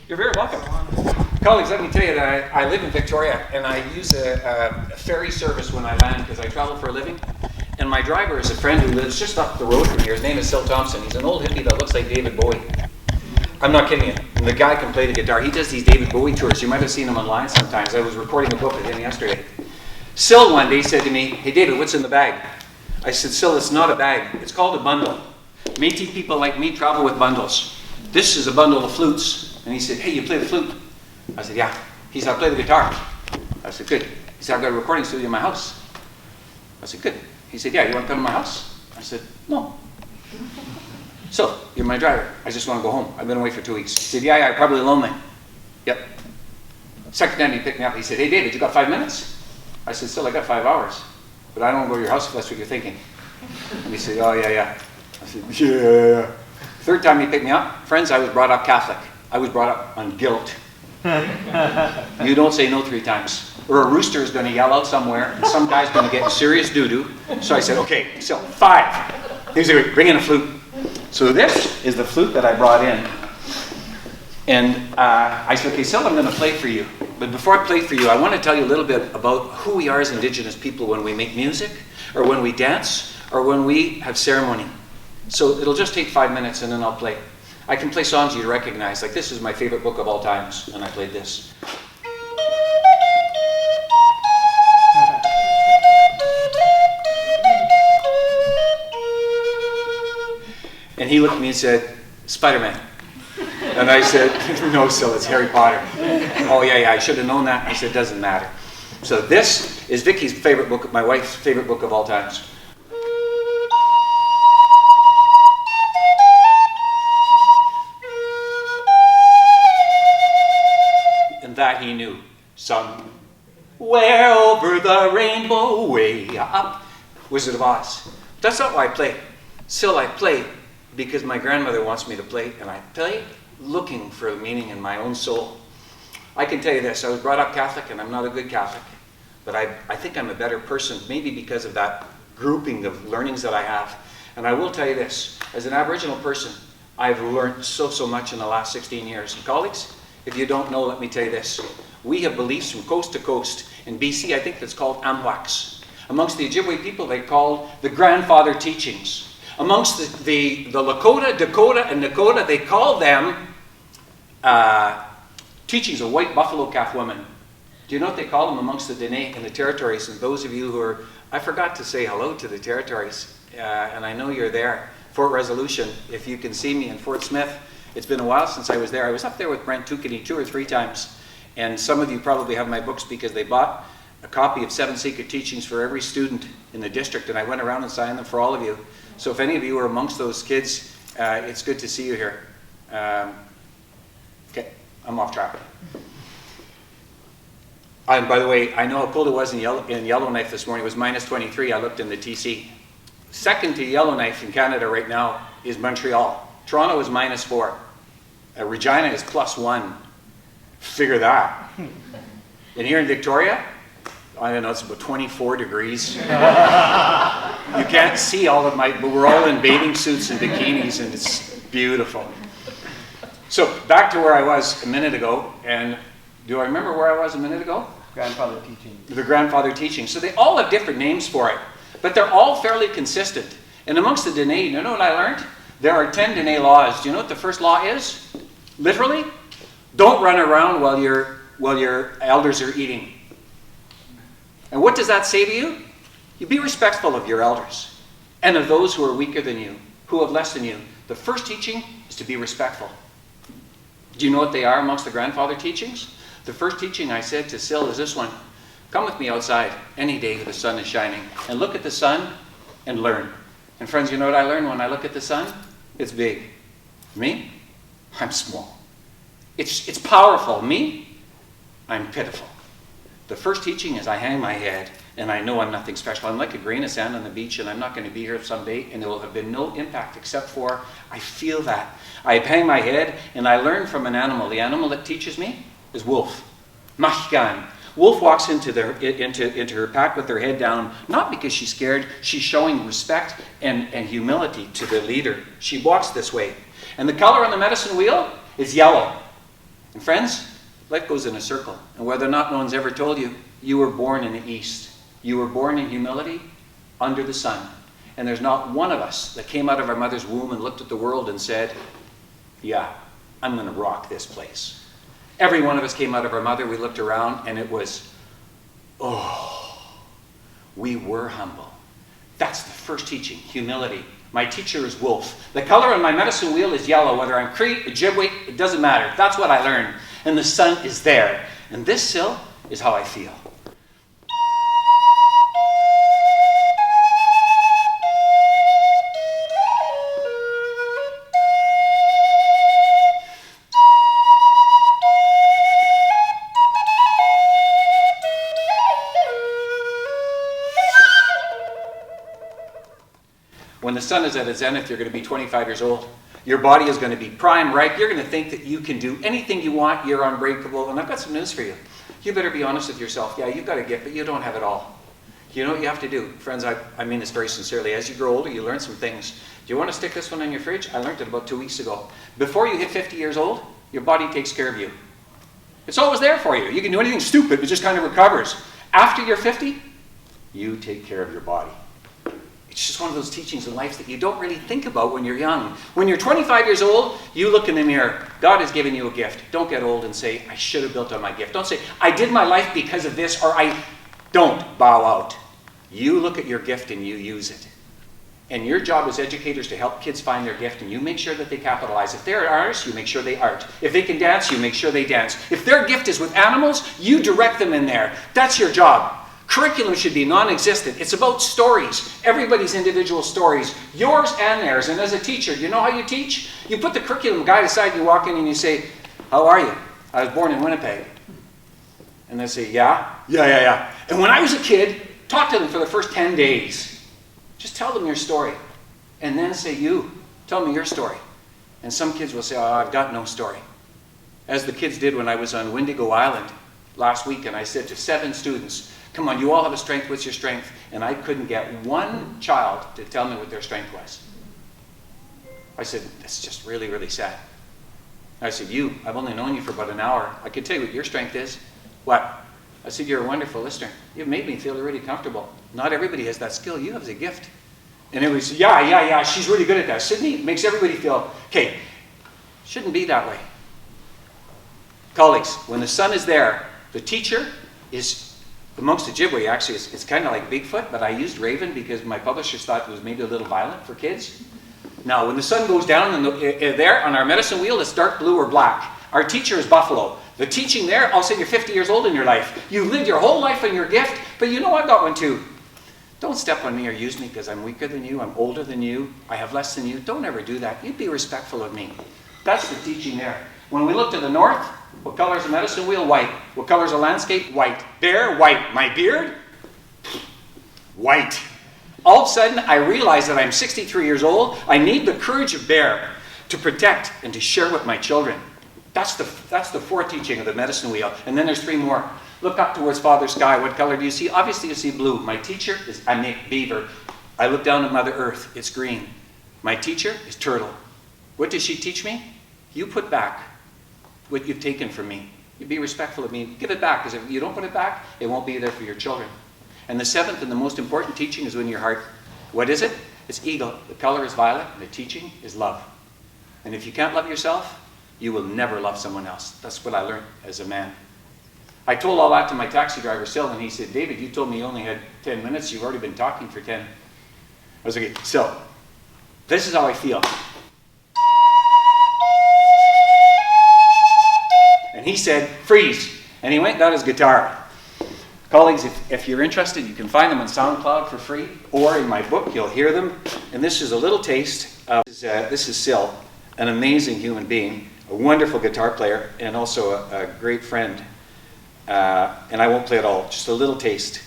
You're very welcome. Colleagues, let me tell you that I live in Victoria, and I use a ferry service when I land because I travel for a living. And my driver is a friend who lives just up the road from here. His name is Sil Thompson. He's an old hippie that looks like David Bowie. I'm not kidding you. And the guy can play the guitar. He does these David Bowie tours. You might have seen him online sometimes. I was recording a book with him yesterday. Sil one day said to me, "Hey David, what's in the bag?" I said, "Sil, it's not a bag. It's called a bundle. Métis people like me travel with bundles. This is a bundle of flutes." And he said, "Hey, you play the flute?" I said, "Yeah." He said, "I play the guitar." I said, "Good." He said, "I've got a recording studio in my house." I said, "Good." He said, "Yeah, you want to come to my house?" I said, "No." "So, you're my driver. I just want to go home. I've been away for 2 weeks." He said, "Yeah, probably lonely." "Yep." Second time he picked me up, he said, "Hey David, you got 5 minutes?" I said, "Still, I got 5 hours. But I don't want to go to your house if that's what you're thinking." And he said, "Oh, yeah." I said, "Yeah." Third time he picked me up, friends, I was brought up Catholic. I was brought up on guilt. You don't say no 3 times. Or a rooster is going to yell out somewhere, and some guy's going to get serious doo-doo. So I said, "Okay, so 5. He said, "Bring in a flute." So this is the flute that I brought in. And I said, "Okay, Sil, I'm going to play for you. But before I play for you, I want to tell you a little bit about who we are as Indigenous people when we make music, or when we dance, or when we have ceremony. So it'll just take 5 minutes, and then I'll play. I can play songs you recognize. Like this is my favorite book of all times, and I played this. And he looked at me and said, "Spider-Man." And I said, "No, Sil, it's Harry Potter." "Oh, yeah, I should have known that." I said, "Doesn't matter." So this is Vicky's favorite book, my wife's favorite book of all times. And that he knew. "Somewhere over the rainbow, way up." Wizard of Oz. That's not why I play. Sil, I play because my grandmother wants me to play, and I play looking for the meaning in my own soul. I can tell you this, I was brought up Catholic, and I'm not a good Catholic, but I think I'm a better person, maybe because of that grouping of learnings that I have. And I will tell you this, as an Aboriginal person, I've learned so much in the last 16 years. And colleagues, if you don't know, let me tell you this. We have beliefs from coast to coast. In BC, I think that's called Amwaks. Amongst the Ojibwe people, they call the grandfather teachings. Amongst the Lakota, Dakota, and Nakota, they call them teachings of white buffalo calf women. Do you know what they call them amongst the Dene and the territories? And those of you who are, I forgot to say hello to the territories, and I know you're there. Fort Resolution, if you can see me in Fort Smith, it's been a while since I was there. I was up there with Brent Tukany 2 or 3 times, and some of you probably have my books because they bought a copy of 7 Sacred Teachings for every student in the district, and I went around and signed them for all of you. So if any of you are amongst those kids, it's good to see you here. Okay, I'm off track. And by the way, I know how cold it was in Yellowknife this morning. It was minus 23. I looked in the TC. Second to Yellowknife in Canada right now is Montreal. Toronto is minus 4. Regina is +1. Figure that. And here in Victoria, I don't know, it's about 24 degrees. You can't see all of my, but we're all in bathing suits and bikinis, and it's beautiful. So back to where I was a minute ago, and do I remember where I was a minute ago? Grandfather teaching. The grandfather teaching. So they all have different names for it, but they're all fairly consistent. And amongst the Dene, you know what I learned? There are 10 Dene laws. Do you know what the first law is? Literally, don't run around while your elders are eating. And what does that say to you? You be respectful of your elders and of those who are weaker than you, who have less than you. The first teaching is to be respectful. Do you know what they are amongst the grandfather teachings? The first teaching I said to Sil is this one. Come with me outside any day the sun is shining and look at the sun and learn. And friends, you know what I learned when I look at the sun? It's big. Me? I'm small. It's powerful. Me? I'm pitiful. The first teaching is I hang my head and I know I'm nothing special. I'm like a grain of sand on the beach, and I'm not going to be here someday, and there will have been no impact except for I feel that. I hang my head and I learn from an animal. The animal that teaches me is wolf. Mahikan. Wolf walks into her pack with her head down, not because she's scared. She's showing respect and humility to the leader. She walks this way. And the color on the medicine wheel is yellow. And friends, life goes in a circle. And whether or not no one's ever told you, you were born in the East. You were born in humility under the sun. And there's not one of us that came out of our mother's womb and looked at the world and said, yeah, I'm going to rock this place. Every one of us came out of our mother, we looked around, and it was, oh, we were humble. That's the first teaching, humility. My teacher is wolf. The color on my medicine wheel is yellow. Whether I'm Cree, Ojibwe, it doesn't matter. That's what I learned. And the sun is there. And this still is how I feel. When the sun is at its zenith, you're going to be 25 years old. Your body is going to be prime ripe. You're going to think that you can do anything you want. You're unbreakable. And I've got some news for you. You better be honest with yourself. Yeah, you've got a gift, but you don't have it all. You know what you have to do? Friends, I mean this very sincerely. As you grow older, you learn some things. Do you want to stick this one in your fridge? I learned it about 2 weeks ago. Before you hit 50 years old, your body takes care of you. It's always there for you. You can do anything stupid, it just kind of recovers. After you're 50, you take care of your body. It's just one of those teachings in life that you don't really think about when you're young. When you're 25 years old, you look in the mirror. God has given you a gift. Don't get old and say, I should have built on my gift. Don't say, I did my life because of this, or I don't bow out. You look at your gift and you use it. And your job as educators to help kids find their gift, and you make sure that they capitalize. If they're artists, you make sure they art. If they can dance, you make sure they dance. If their gift is with animals, you direct them in there. That's your job. Curriculum should be non-existent. It's about stories. Everybody's individual stories. Yours and theirs. And as a teacher, you know how you teach? You put the curriculum guide aside, you walk in and you say, how are you? I was born in Winnipeg. And they say, yeah? Yeah. And when I was a kid, talk to them for the first 10 days. Just tell them your story. And then say, you, tell me your story. And some kids will say, oh, I've got no story. As the kids did when I was on Wendigo Island last week, and I said to 7 students, come on, you all have a strength. What's your strength? And I couldn't get one child to tell me what their strength was. I said, that's just really, really sad. I said, you, I've only known you for about an hour. I could tell you what your strength is. What? I said, you're a wonderful listener. You've made me feel really comfortable. Not everybody has that skill. You have the gift. And it was, yeah, she's really good at that. Sydney makes everybody feel, okay, shouldn't be that way. Colleagues, when the sun is there, the teacher is, amongst Ojibwe, actually, it's kind of like Bigfoot, but I used Raven because my publishers thought it was maybe a little violent for kids. Now, when the sun goes down there on our medicine wheel, it's dark blue or black. Our teacher is buffalo. The teaching there, I'll say you're 50 years old in your life. You lived your whole life on your gift, but you know I've got one too. Don't step on me or use me because I'm weaker than you, I'm older than you, I have less than you. Don't ever do that. You be respectful of me. That's the teaching there. When we look to the north, what color is the medicine wheel? White. What color is the landscape? White. Bear? White. My beard? White. All of a sudden, I realize that I'm 63 years old. I need the courage of bear to protect and to share with my children. That's the 4th teaching of the medicine wheel. And then there's 3 more. Look up towards Father Sky. What color do you see? Obviously, you see blue. My teacher is, I make beaver. I look down at Mother Earth. It's green. My teacher is turtle. What does she teach me? You put back what you've taken from me. You be respectful of me. Give it back, because if you don't put it back, it won't be there for your children. And the 7th and the most important teaching is in your heart. What is it? It's eagle. The color is violet, and the teaching is love. And if you can't love yourself, you will never love someone else. That's what I learned as a man. I told all that to my taxi driver, Sil, and he said, David, you told me you only had 10 minutes. You've already been talking for 10. I was like, okay, so this is how I feel. And he said, freeze. And he went and got his guitar. Colleagues, if you're interested, you can find them on SoundCloud for free, or in my book, you'll hear them. And this is a little taste. This is Sil, an amazing human being, a wonderful guitar player, and also a great friend. And I won't play it all, just a little taste.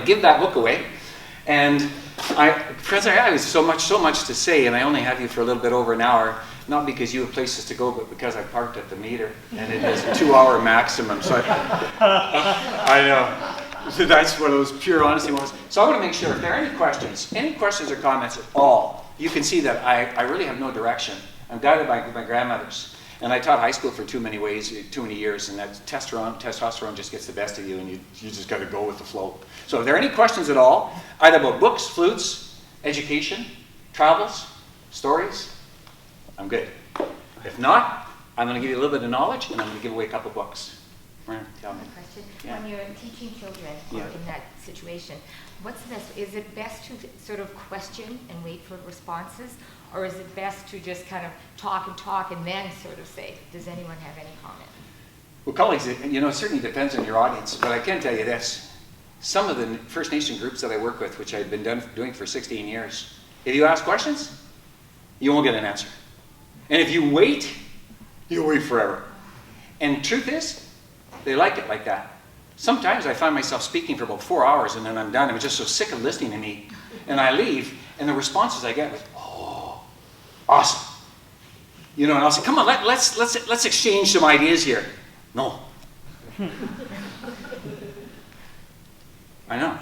give that book away. And Professor, I have so much to say, and I only have you for a little bit over an hour, not because you have places to go, but because I parked at the meter, and it is a 2-hour maximum. So I know. So that's one of those pure honesty moments. So I want to make sure if there are any questions or comments at all, you can see that I really have no direction. I'm guided by my grandmothers. And I taught high school for too many years, and that testosterone just gets the best of you, and you just got to go with the flow. So if there are any questions at all, either about books, flutes, education, travels, stories, I'm good. If not, I'm going to give you a little bit of knowledge, and I'm going to give away a couple books. Tell me. Question. Yeah. When you're teaching children or in that situation, what's the best? Is it best to sort of question and wait for responses? Or is it best to just kind of talk and then sort of say, does anyone have any comment? Well, colleagues, it certainly depends on your audience, but I can tell you this. Some of the First Nation groups that I work with, which I've been doing for 16 years, if you ask questions, you won't get an answer. And if you wait, you'll wait forever. And truth is, they like it like that. Sometimes I find myself speaking for about 4 hours and then I'm done. I'm just so sick of listening to me. And I leave, and the responses I get was, awesome. And I'll say, come on, let's exchange some ideas here. No. I know.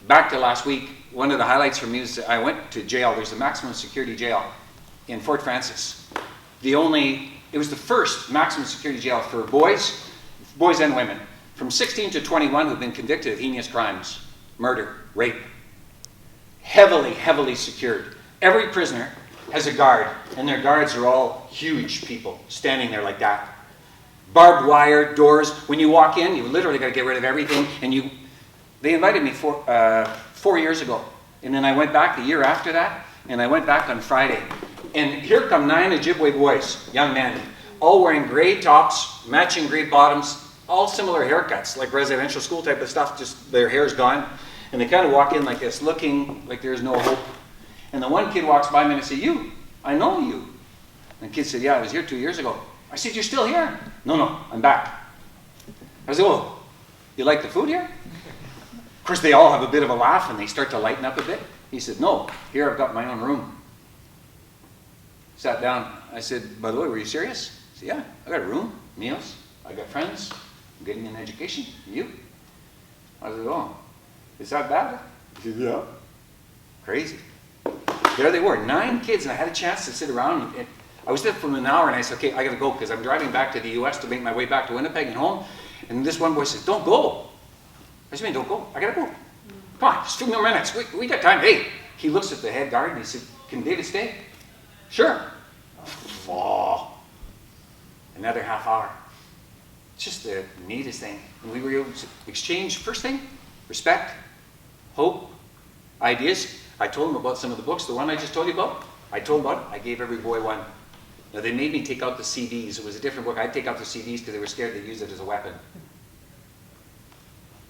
Back to last week, one of the highlights for me is I went to jail. There's a maximum security jail in Fort Francis. It was the first maximum security jail for boys and women, from 16 to 21 who've been convicted of heinous crimes, murder, rape. Heavily secured. Every prisoner has a guard, and their guards are all huge people standing there like that. Barbed wire, doors. When you walk in, you literally got to get rid of everything. And they invited me 4 years ago, and then I went back the year after that, and I went back on Friday. And here come 9 Ojibwe boys, young men, all wearing gray tops, matching gray bottoms, all similar haircuts, like residential school type of stuff, just their hair's gone. And they kind of walk in like this, looking like there's no hope. And the one kid walks by me and I say, "You, I know you." And the kid said, "Yeah, I was here 2 years ago." I said, "You're still here?" No, I'm back. I said, "Oh, you like the food here?" Of course, they all have a bit of a laugh and they start to lighten up a bit. He said, "No, here I've got my own room." Sat down. I said, "By the way, were you serious?" He said, "Yeah, I got a room, meals, I got friends, I'm getting an education. You?" I said, "Oh, is that bad?" He said, "Yeah." Crazy. There they were, 9 kids, and I had a chance to sit around. And I was there for an hour, and I said, "Okay, I got to go because I'm driving back to the U.S. to make my way back to Winnipeg and home." And this one boy says, "Don't go." I said, "Don't go. I got to go. Come on, just 2 more minutes. We got time." Hey, he looks at the head guard and he said, "Can David stay?" "Sure." Oh, another half hour. It's just the neatest thing. And we were able to exchange, first thing, respect, hope, ideas. I told them about some of the books. The one I just told you about, I told them about it. I gave every boy one. Now, they made me take out the CDs. It was a different book. I'd take out the CDs because they were scared they'd use it as a weapon.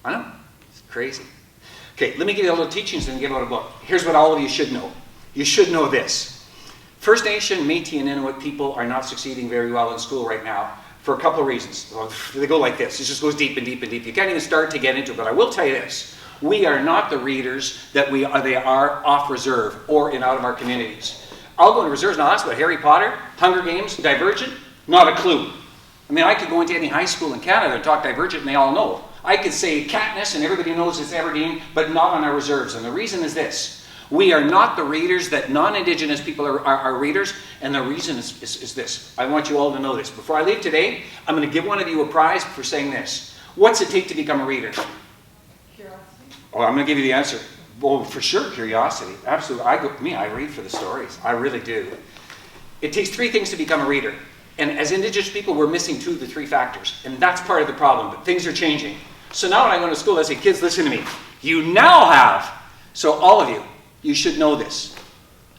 I know. It's crazy. Okay, let me give you a little teachings and then give out a book. Here's what all of you should know. You should know this. First Nation, Métis, and Inuit people are not succeeding very well in school right now for a couple of reasons. They go like this. It just goes deep and deep and deep. You can't even start to get into it, but I will tell you this. We are not the readers that they are off reserve or in out of our communities. I'll go into reserves and I'll ask about Harry Potter, Hunger Games, Divergent, not a clue. I mean, I could go into any high school in Canada and talk Divergent and they all know. I could say Katniss and everybody knows it's Aberdeen, but not on our reserves. And the reason is this. We are not the readers that non-Indigenous people are readers, and the reason is this. I want you all to know this. Before I leave today, I'm going to give one of you a prize for saying this. What's it take to become a reader? Oh, I'm going to give you the answer. Well, for sure, curiosity. Absolutely. I read for the stories. I really do. It takes 3 things to become a reader. And as Indigenous people, we're missing 2 of the 3 factors. And that's part of the problem. But things are changing. So now when I go to school, I say, kids, listen to me. You now have. So all of you, you should know this.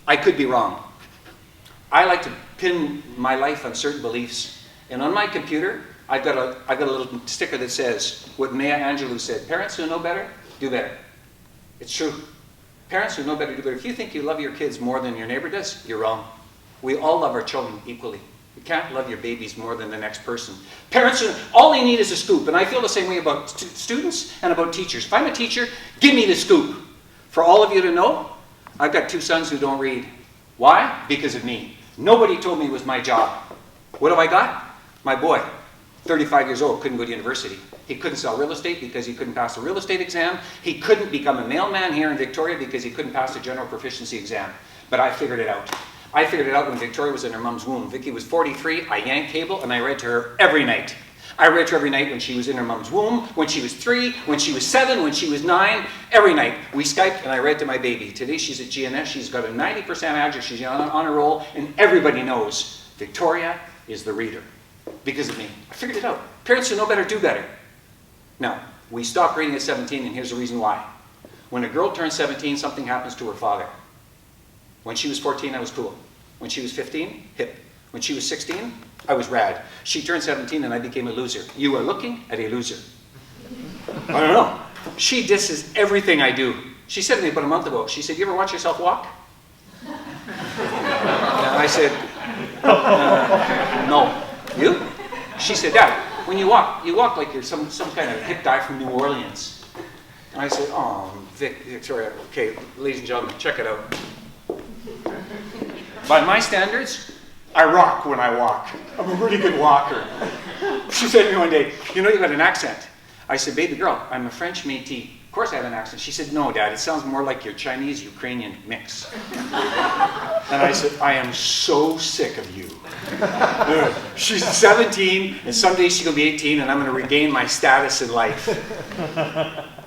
I could be wrong. I like to pin my life on certain beliefs. And on my computer, I've got a little sticker that says what Maya Angelou said. Parents who know better, do better. It's true. Parents who know better do better. If you think you love your kids more than your neighbor does, you're wrong. We all love our children equally. You can't love your babies more than the next person. Parents, all they need is a scoop. And I feel the same way about students and about teachers. If I'm a teacher, give me the scoop. For all of you to know, I've got 2 sons who don't read. Why? Because of me. Nobody told me it was my job. What have I got? My boy, 35 years old, couldn't go to university. He couldn't sell real estate because he couldn't pass the real estate exam. He couldn't become a mailman here in Victoria because he couldn't pass the general proficiency exam. But I figured it out. I figured it out when Victoria was in her mom's womb. Vicky was 43, I yanked cable, and I read to her every night. I read to her every night when she was in her mom's womb, when she was 3, when she was 7, when she was 9, every night. We Skyped and I read to my baby. Today she's at GNS, she's got a 90% average, she's on a roll, and everybody knows Victoria is the reader. Because of me. I figured it out. Parents who know better do better. Now, we stopped reading at 17, and here's the reason why. When a girl turns 17, something happens to her father. When she was 14, I was cool. When she was 15, hip. When she was 16, I was rad. She turned 17 and I became a loser. You are looking at a loser. I don't know. She disses everything I do. She said to me about a month ago, she said, you ever watch yourself walk? And I said, no. You? She said, Dad, when you walk like you're some kind of hip guy from New Orleans. And I said, oh, Victoria, okay, ladies and gentlemen, check it out. By my standards, I rock when I walk. I'm a really good walker. She said to me one day, you know, you got an accent. I said, baby girl, I'm a French Métis. Of course I have an accent. She said, no, Dad, it sounds more like your Chinese-Ukrainian mix. And I said, I am so sick of you. She's 17, and someday she's going to be 18, and I'm going to regain my status in life.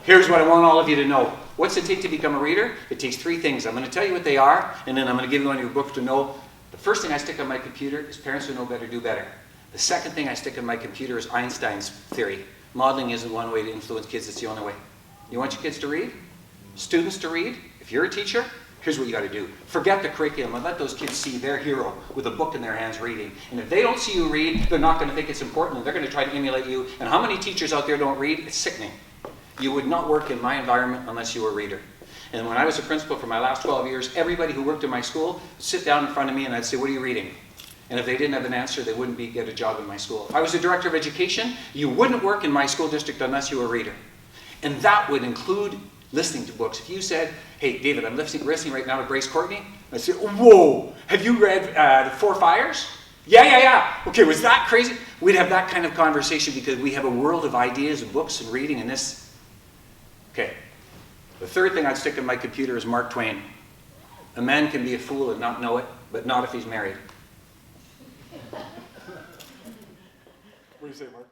Here's what I want all of you to know. What's it take to become a reader? It takes 3 things. I'm going to tell you what they are, and then I'm going to give you one of your books to know. The first thing I stick on my computer is parents who know better do better. The second thing I stick on my computer is Einstein's theory. Modeling isn't one way to influence kids, it's the only way. You want your kids to read? Students to read? If you're a teacher, here's what you got to do. Forget the curriculum and let those kids see their hero with a book in their hands reading. And if they don't see you read, they're not going to think it's important, and they're going to try to emulate you. And how many teachers out there don't read? It's sickening. You would not work in my environment unless you were a reader. And when I was a principal for my last 12 years, everybody who worked in my school would sit down in front of me and I'd say, what are you reading? And if they didn't have an answer, they wouldn't get a job in my school. If I was the director of education, you wouldn't work in my school district unless you were a reader. And that would include listening to books. If you said, hey, David, I'm listening right now to Brace Courtney, I'd say, whoa, have you read The Four Fires? Yeah. Okay, was that crazy? We'd have that kind of conversation because we have a world of ideas and books and reading and this. Okay. The third thing I'd stick in my computer is Mark Twain. A man can be a fool and not know it, but not if he's married. What do you say, Mark?